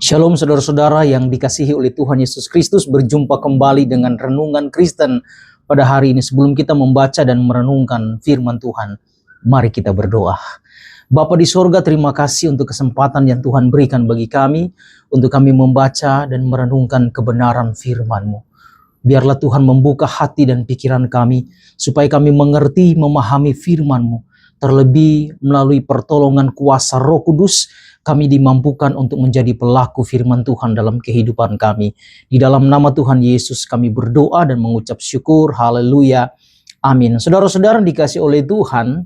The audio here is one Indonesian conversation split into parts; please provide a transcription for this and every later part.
Shalom saudara-saudara yang dikasihi oleh Tuhan Yesus Kristus, berjumpa kembali dengan Renungan Kristen pada hari ini. Sebelum kita membaca dan merenungkan firman Tuhan, mari kita berdoa. Bapa di sorga, terima kasih untuk kesempatan yang Tuhan berikan bagi kami, untuk kami membaca dan merenungkan kebenaran firman-Mu. Biarlah Tuhan membuka hati dan pikiran kami, supaya kami mengerti, memahami firman-Mu. Terlebih melalui pertolongan kuasa Roh Kudus, kami dimampukan untuk menjadi pelaku firman Tuhan dalam kehidupan kami. Di dalam nama Tuhan Yesus kami berdoa dan mengucap syukur. Haleluya. Amin. Saudara-saudara dikasih oleh Tuhan,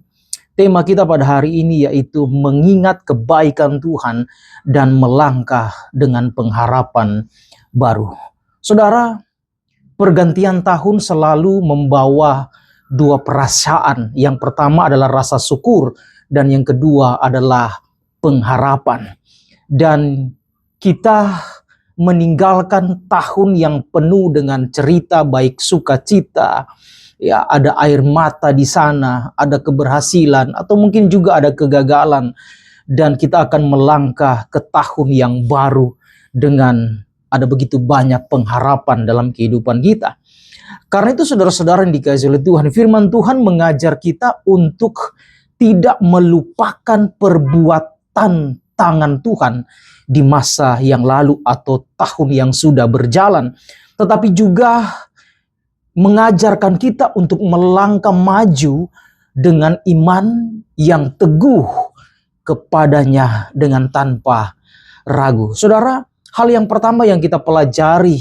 tema kita pada hari ini yaitu mengingat kebaikan Tuhan dan melangkah dengan pengharapan baru. Saudara, pergantian tahun selalu membawa dua perasaan. Yang pertama adalah rasa syukur dan yang kedua adalah pengharapan. Dan kita meninggalkan tahun yang penuh dengan cerita baik sukacita, ya ada air mata di sana, ada keberhasilan atau mungkin juga ada kegagalan, dan kita akan melangkah ke tahun yang baru dengan ada begitu banyak pengharapan dalam kehidupan kita. Karena itu saudara-saudara yang dikasihi oleh Tuhan, firman Tuhan mengajar kita untuk tidak melupakan perbuatan tangan Tuhan di masa yang lalu atau tahun yang sudah berjalan, tetapi juga mengajarkan kita untuk melangkah maju dengan iman yang teguh kepadanya dengan tanpa ragu. Saudara, hal yang pertama yang kita pelajari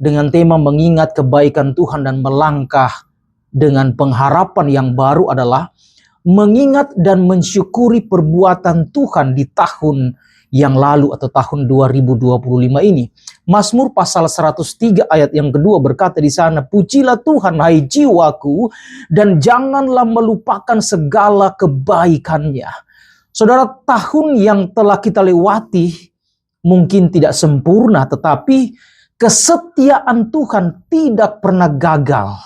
dengan tema mengingat kebaikan Tuhan dan melangkah dengan pengharapan yang baru adalah mengingat dan mensyukuri perbuatan Tuhan di tahun yang lalu atau tahun 2025 ini. Mazmur pasal 103 ayat yang kedua berkata di sana, "Pujilah Tuhan hai jiwaku, dan janganlah melupakan segala kebaikannya." Saudara, tahun yang telah kita lewati mungkin tidak sempurna, tetapi kesetiaan Tuhan tidak pernah gagal.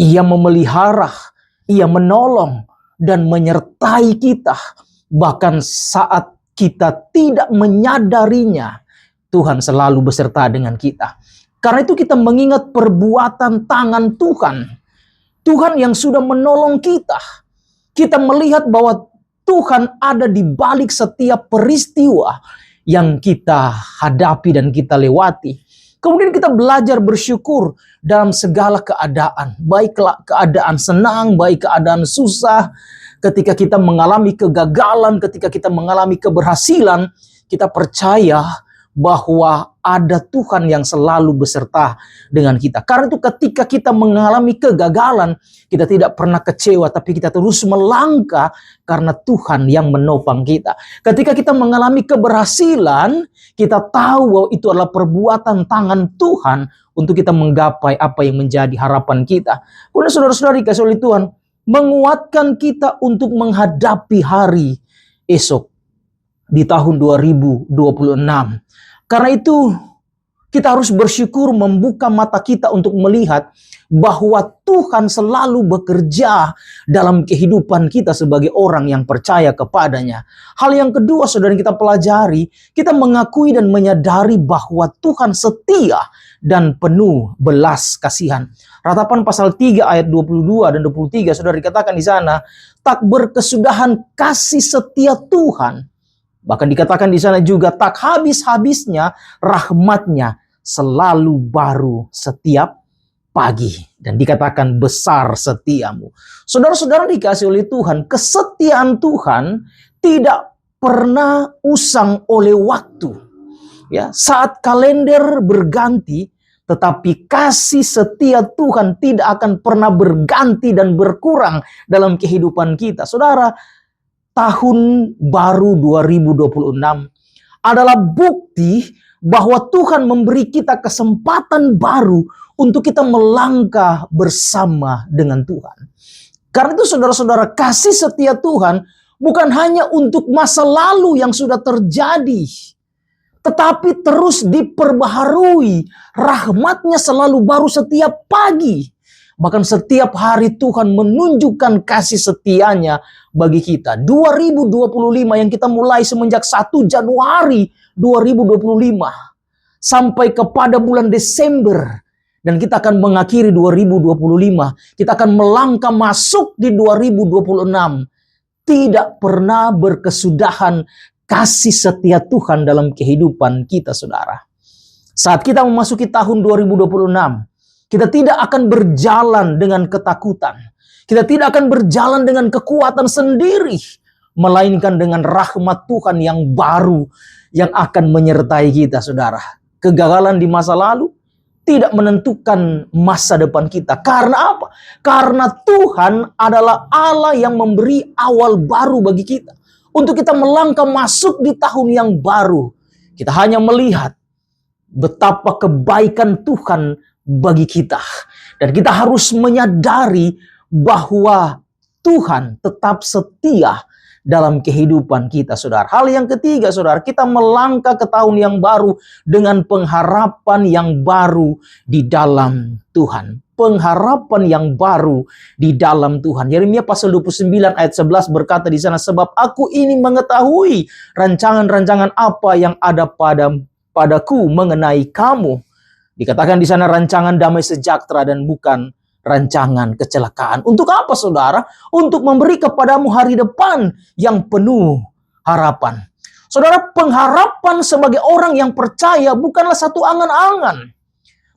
Ia memelihara, Ia menolong dan menyertai kita. Bahkan saat kita tidak menyadarinya, Tuhan selalu beserta dengan kita. Karena itu kita mengingat perbuatan tangan Tuhan. Tuhan yang sudah menolong kita. Kita melihat bahwa Tuhan ada di balik setiap peristiwa yang kita hadapi dan kita lewati. Kemudian kita belajar bersyukur dalam segala keadaan. Baik keadaan senang, baik keadaan susah. Ketika kita mengalami kegagalan, ketika kita mengalami keberhasilan, kita percaya bahwa ada Tuhan yang selalu beserta dengan kita. Karena itu ketika kita mengalami kegagalan, kita tidak pernah kecewa, tapi kita terus melangkah karena Tuhan yang menopang kita. Ketika kita mengalami keberhasilan, kita tahu bahwa itu adalah perbuatan tangan Tuhan untuk kita menggapai apa yang menjadi harapan kita. Kemudian saudara-saudari dikasihi oleh Tuhan, menguatkan kita untuk menghadapi hari esok di tahun 2026. Karena itu kita harus bersyukur, membuka mata kita untuk melihat bahwa Tuhan selalu bekerja dalam kehidupan kita sebagai orang yang percaya kepadanya. Hal yang kedua, saudara, yang kita pelajari, kita mengakui dan menyadari bahwa Tuhan setia dan penuh belas kasihan. Ratapan pasal 3 ayat 22 dan 23, saudara, dikatakan di sana, tak berkesudahan kasih setia Tuhan. Bahkan dikatakan di sana juga, tak habis-habisnya rahmatnya selalu baru setiap pagi. Dan dikatakan besar setiamu. Saudara-saudara dikasihi oleh Tuhan, kesetiaan Tuhan tidak pernah usang oleh waktu. Ya, saat kalender berganti, tetapi kasih setia Tuhan tidak akan pernah berganti dan berkurang dalam kehidupan kita. Saudara, tahun baru 2026 adalah bukti bahwa Tuhan memberi kita kesempatan baru untuk kita melangkah bersama dengan Tuhan. Karena itu saudara-saudara, kasih setia Tuhan bukan hanya untuk masa lalu yang sudah terjadi, tetapi terus diperbaharui. Rahmatnya selalu baru setiap pagi. Bahkan setiap hari Tuhan menunjukkan kasih setianya bagi kita. 2025 yang kita mulai semenjak 1 Januari 2025 sampai kepada bulan Desember. Dan kita akan mengakhiri 2025. Kita akan melangkah masuk di 2026. Tidak pernah berkesudahan kasih setia Tuhan dalam kehidupan kita, saudara. Saat kita memasuki tahun 2026, kita tidak akan berjalan dengan ketakutan. Kita tidak akan berjalan dengan kekuatan sendiri, melainkan dengan rahmat Tuhan yang baru yang akan menyertai kita, saudara. Kegagalan di masa lalu tidak menentukan masa depan kita. Karena apa? Karena Tuhan adalah Allah yang memberi awal baru bagi kita. Untuk kita melangkah masuk di tahun yang baru, kita hanya melihat betapa kebaikan Tuhan bagi kita. Dan kita harus menyadari bahwa Tuhan tetap setia dalam kehidupan kita, saudara. Hal yang ketiga, saudara, kita melangkah ke tahun yang baru dengan pengharapan yang baru di dalam Tuhan. Pengharapan yang baru di dalam Tuhan. Yeremia pasal 29 ayat 11 berkata di sana, sebab aku ini mengetahui rancangan-rancangan apa yang ada padaku mengenai kamu. Dikatakan di sana rancangan damai sejahtera dan bukan rancangan kecelakaan. Untuk apa, saudara? Untuk memberi kepadamu hari depan yang penuh harapan. Saudara, pengharapan sebagai orang yang percaya bukanlah satu angan-angan.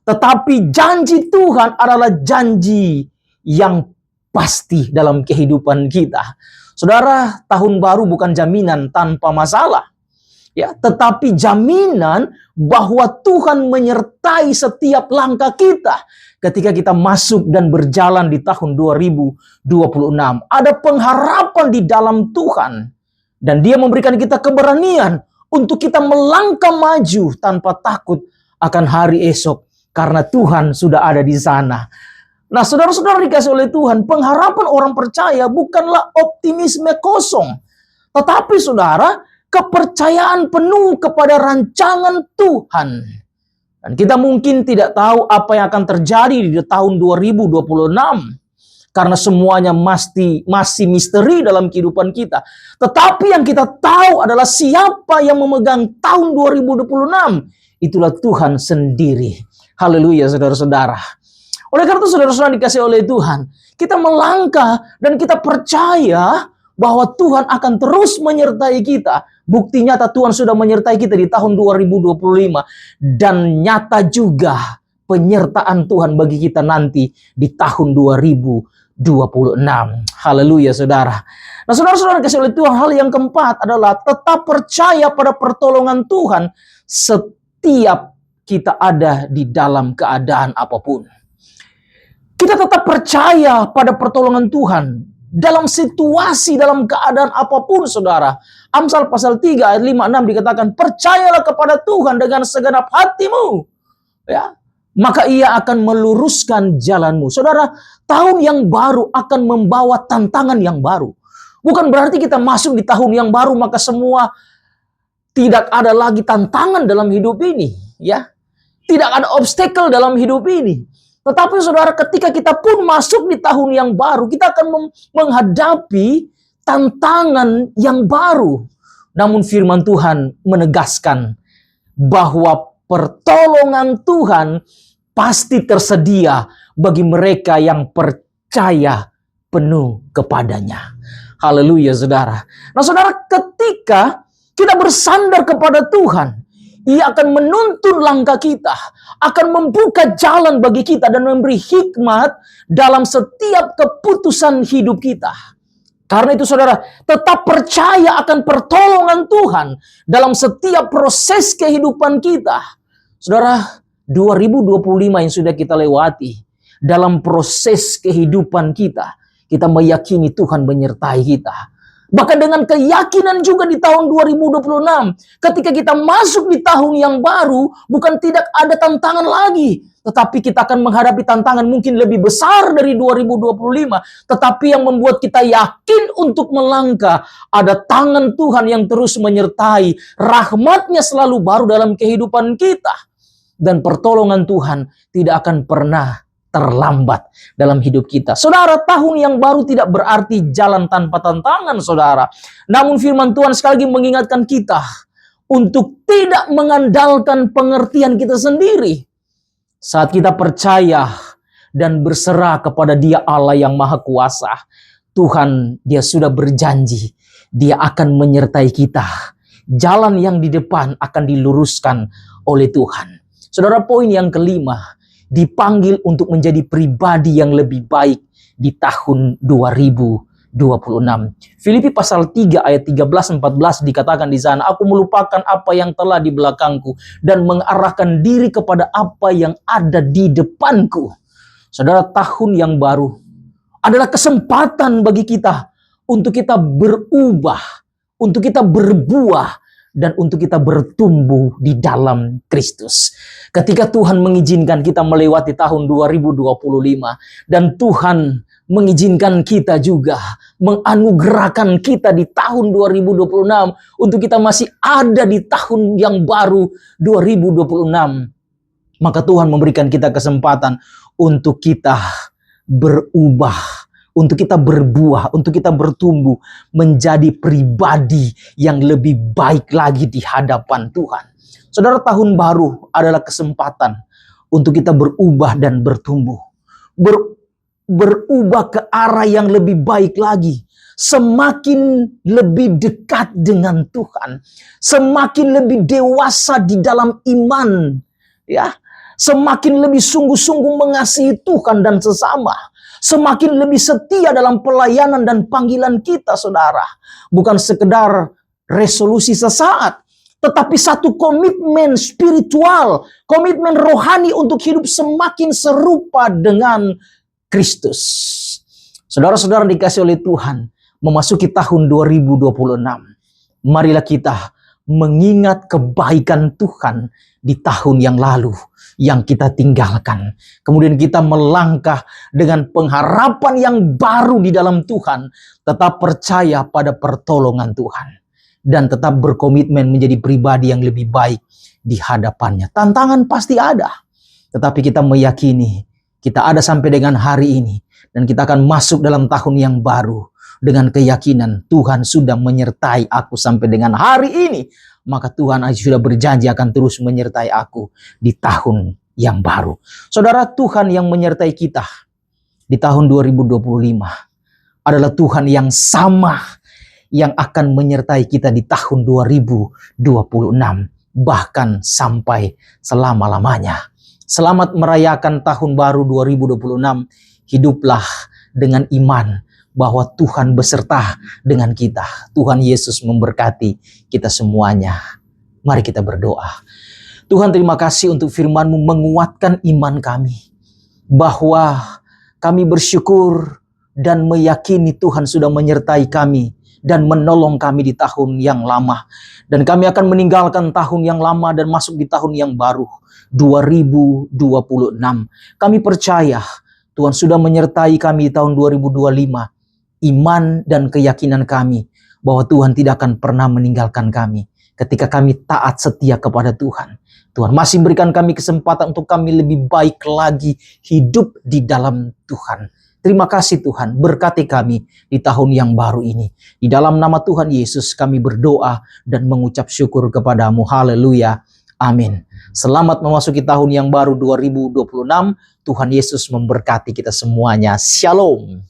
Tetapi janji Tuhan adalah janji yang pasti dalam kehidupan kita. Saudara, tahun baru bukan jaminan tanpa masalah. Ya, tetapi jaminan bahwa Tuhan menyertai setiap langkah kita ketika kita masuk dan berjalan di tahun 2026. Ada pengharapan di dalam Tuhan dan Dia memberikan kita keberanian untuk kita melangkah maju tanpa takut akan hari esok karena Tuhan sudah ada di sana. Nah, saudara-saudara dikasih oleh Tuhan, pengharapan orang percaya bukanlah optimisme kosong, tetapi saudara, kepercayaan penuh kepada rancangan Tuhan. Dan kita mungkin tidak tahu apa yang akan terjadi di tahun 2026. Karena semuanya masih misteri dalam kehidupan kita. Tetapi yang kita tahu adalah siapa yang memegang tahun 2026. Itulah Tuhan sendiri. Haleluya, saudara-saudara. Oleh karena itu, saudara-saudara dikasih oleh Tuhan, kita melangkah dan kita percaya bahwa Tuhan akan terus menyertai kita. Bukti nyata Tuhan sudah menyertai kita di tahun 2025. Dan nyata juga penyertaan Tuhan bagi kita nanti di tahun 2026. Haleluya, saudara. Nah, saudara-saudara kasih oleh Tuhan, hal yang keempat adalah tetap percaya pada pertolongan Tuhan setiap kita ada di dalam keadaan apapun. Kita tetap percaya pada pertolongan Tuhan dalam situasi, dalam keadaan apapun, saudara. Amsal pasal 3 ayat 5-6 dikatakan, percayalah kepada Tuhan dengan segenap hatimu, ya, maka Ia akan meluruskan jalanmu. Saudara, tahun yang baru akan membawa tantangan yang baru. Bukan berarti kita masuk di tahun yang baru maka semua tidak ada lagi tantangan dalam hidup ini, ya. Tidak ada obstacle dalam hidup ini. Tetapi saudara, ketika kita pun masuk di tahun yang baru, kita akan menghadapi tantangan yang baru. Namun firman Tuhan menegaskan bahwa pertolongan Tuhan pasti tersedia bagi mereka yang percaya penuh kepadanya. Haleluya, saudara. Nah, saudara, ketika kita bersandar kepada Tuhan, Ia akan menuntun langkah kita, akan membuka jalan bagi kita dan memberi hikmat dalam setiap keputusan hidup kita. Karena itu saudara, tetap percaya akan pertolongan Tuhan dalam setiap proses kehidupan kita. Saudara, 2025 yang sudah kita lewati, dalam proses kehidupan kita, kita meyakini Tuhan menyertai kita. Bahkan dengan keyakinan juga di tahun 2026, ketika kita masuk di tahun yang baru, bukan tidak ada tantangan lagi, tetapi kita akan menghadapi tantangan mungkin lebih besar dari 2025, tetapi yang membuat kita yakin untuk melangkah, ada tangan Tuhan yang terus menyertai, rahmat-Nya selalu baru dalam kehidupan kita, dan pertolongan Tuhan tidak akan pernah terlambat dalam hidup kita. Saudara, tahun yang baru tidak berarti jalan tanpa tantangan, saudara. Namun firman Tuhan sekali lagi mengingatkan kita untuk tidak mengandalkan pengertian kita sendiri. Saat kita percaya dan berserah kepada Dia Allah yang Maha Kuasa, Tuhan, Dia sudah berjanji, Dia akan menyertai kita. Jalan yang di depan akan diluruskan oleh Tuhan. Saudara, poin yang kelima, dipanggil untuk menjadi pribadi yang lebih baik di tahun 2026. Filipi pasal 3 ayat 13-14 dikatakan di sana, aku melupakan apa yang telah di belakangku dan mengarahkan diri kepada apa yang ada di depanku. Saudara, tahun yang baru adalah kesempatan bagi kita untuk kita berubah, untuk kita berbuah, dan untuk kita bertumbuh di dalam Kristus. Ketika Tuhan mengizinkan kita melewati tahun 2025 dan Tuhan mengizinkan kita juga, menganugerahkan kita di tahun 2026 untuk kita masih ada di tahun yang baru 2026, maka Tuhan memberikan kita kesempatan untuk kita berubah, untuk kita berbuah, untuk kita bertumbuh menjadi pribadi yang lebih baik lagi di hadapan Tuhan. Saudara, tahun baru adalah kesempatan untuk kita berubah dan bertumbuh. Berubah ke arah yang lebih baik lagi. Semakin lebih dekat dengan Tuhan. Semakin lebih dewasa di dalam iman. Ya, semakin lebih sungguh-sungguh mengasihi Tuhan dan sesama. Semakin lebih setia dalam pelayanan dan panggilan kita, saudara. Bukan sekedar resolusi sesaat, tetapi satu komitmen spiritual, komitmen rohani untuk hidup semakin serupa dengan Kristus. Saudara-saudara dikasih oleh Tuhan, memasuki tahun 2026, marilah kita mengingat kebaikan Tuhan di tahun yang lalu yang kita tinggalkan. Kemudian kita melangkah dengan pengharapan yang baru di dalam Tuhan, tetap percaya pada pertolongan Tuhan, dan tetap berkomitmen menjadi pribadi yang lebih baik di hadapannya. Tantangan pasti ada, tetapi kita meyakini kita ada sampai dengan hari ini, dan kita akan masuk dalam tahun yang baru dengan keyakinan Tuhan sudah menyertai aku sampai dengan hari ini. Maka Tuhan sudah berjanji akan terus menyertai aku di tahun yang baru. Saudara, Tuhan yang menyertai kita di tahun 2025 adalah Tuhan yang sama yang akan menyertai kita di tahun 2026, bahkan sampai selama-lamanya. Selamat merayakan tahun baru 2026. Hiduplah dengan iman bahwa Tuhan beserta dengan kita. Tuhan Yesus memberkati kita semuanya. Mari kita berdoa. Tuhan, terima kasih untuk firman-Mu menguatkan iman kami, bahwa kami bersyukur dan meyakini Tuhan sudah menyertai kami dan menolong kami di tahun yang lama. Dan kami akan meninggalkan tahun yang lama dan masuk di tahun yang baru, 2026. Kami percaya Tuhan sudah menyertai kami di tahun 2025. Iman dan keyakinan kami bahwa Tuhan tidak akan pernah meninggalkan kami ketika kami taat setia kepada Tuhan. Tuhan masih berikan kami kesempatan untuk kami lebih baik lagi hidup di dalam Tuhan. Terima kasih Tuhan, berkati kami di tahun yang baru ini. Di dalam nama Tuhan Yesus kami berdoa dan mengucap syukur kepadamu. Haleluya. Amin. Selamat memasuki tahun yang baru 2026. Tuhan Yesus memberkati kita semuanya. Shalom.